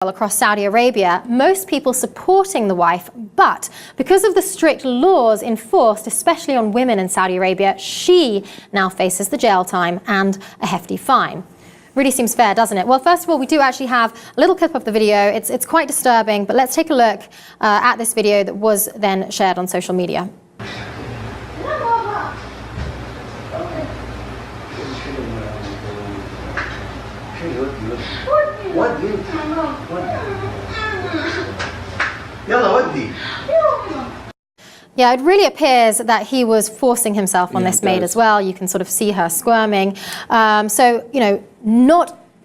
across Saudi Arabia, most people supporting the wife, but because of the strict laws enforced, especially on women in Saudi Arabia, she now faces the jail time and a hefty fine. Really seems fair, doesn't it? Well, first of all, we do actually have a little clip of the video. It's quite disturbing, but let's take a look at this video that was then shared on social media. Yeah, it really appears that he was forcing himself on this maid as well. You can sort of see her squirming. So, you know,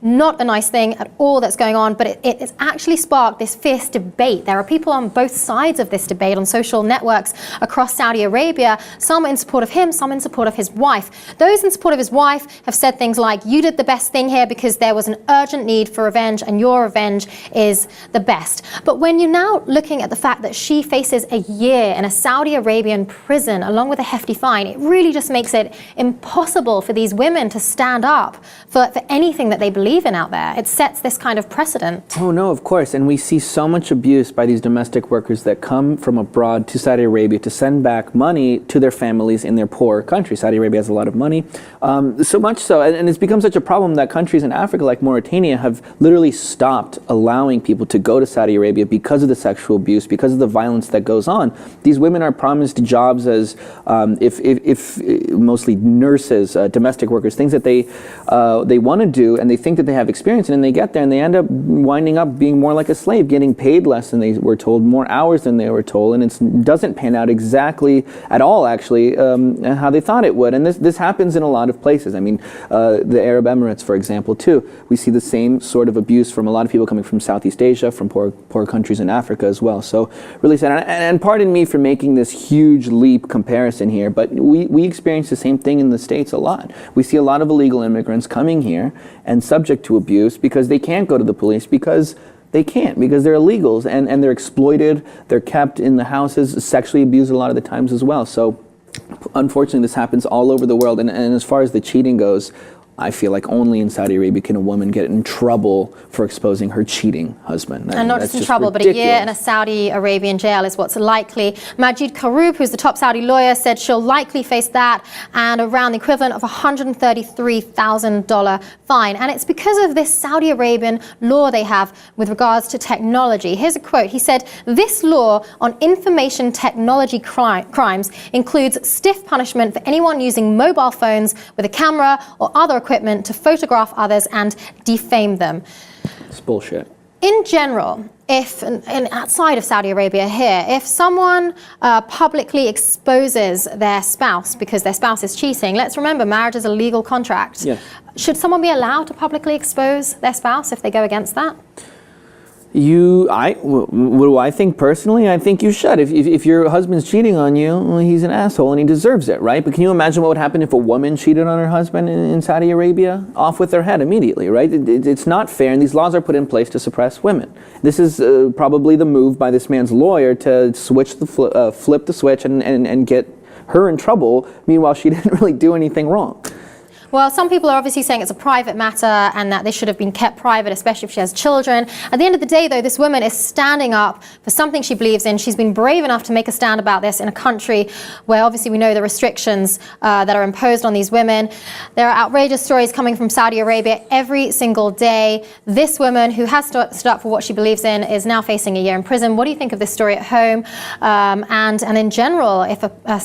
not a nice thing at all that's going on, but it's actually sparked this fierce debate. There are people on both sides of this debate on social networks across Saudi Arabia, some in support of him, some in support of his wife. Those in support of his wife have said things like, you did the best thing here because there was an urgent need for revenge and your revenge is the best. But when you're now looking at the fact that she faces a year in a Saudi Arabian prison along with a hefty fine, it really just makes it impossible for these women to stand up for anything that they believe in out there. It sets this kind of precedent. Oh no, of course, and we see so much abuse by these domestic workers that come from abroad to Saudi Arabia to send back money to their families in their poor country. Saudi Arabia has a lot of money, so much so, and it's become such a problem that countries in Africa like Mauritania have literally stopped allowing people to go to Saudi Arabia because of the sexual abuse, because of the violence that goes on. These women are promised jobs as, if mostly nurses, domestic workers, things that they want to do, and they think that they have experience in, and they get there and they end up winding up being more like a slave, getting paid less than they were told, more hours than they were told, and it doesn't pan out exactly at all actually how they thought it would. And this happens in a lot of places. I mean, the Arab Emirates, for example, too. We see the same sort of abuse from a lot of people coming from Southeast Asia, from poor countries in Africa as well. So really sad. And pardon me for making this huge leap comparison here, but we experience the same thing in the States a lot. We see a lot of illegal immigrants coming here and subject to abuse because they can't go to the police because they're illegals and they're exploited, they're kept in the houses, sexually abused a lot of the times as well. So unfortunately this happens all over the world, and as far as the cheating goes, I feel like only in Saudi Arabia can a woman get in trouble for exposing her cheating husband. And not just in trouble, ridiculous. But a year in a Saudi Arabian jail is what's likely. Majid Karoub, who's the top Saudi lawyer, said she'll likely face that and around the equivalent of a $133,000 fine. And it's because of this Saudi Arabian law they have with regards to technology. Here's a quote. He said, "This law on information technology crimes includes stiff punishment for anyone using mobile phones with a camera or other equipment to photograph others and defame them." It's bullshit. In general, outside of Saudi Arabia here, if someone publicly exposes their spouse because their spouse is cheating, let's remember marriage is a legal contract. Yeah. Should someone be allowed to publicly expose their spouse if they go against that? What do I think personally? I think you should. If your husband's cheating on you, well, he's an asshole and he deserves it, right? But can you imagine what would happen if a woman cheated on her husband in Saudi Arabia? Off with their head immediately, right? It's not fair, and these laws are put in place to suppress women. This is probably the move by this man's lawyer to switch flip the switch and get her in trouble. Meanwhile, she didn't really do anything wrong. Well, some people are obviously saying it's a private matter and that this should have been kept private, especially if she has children. At the end of the day, though, this woman is standing up for something she believes in. She's been brave enough to make a stand about this in a country where obviously we know the restrictions that are imposed on these women. There are outrageous stories coming from Saudi Arabia every single day. This woman who has stood up for what she believes in is now facing a year in prison. What do you think of this story at home? And in general, if a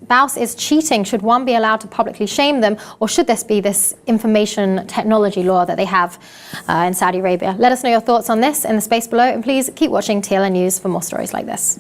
spouse is cheating, should one be allowed to publicly shame them, or should this be this information technology law that they have in Saudi Arabia? Let us know your thoughts on this in the space below, and please keep watching TLN News for more stories like this.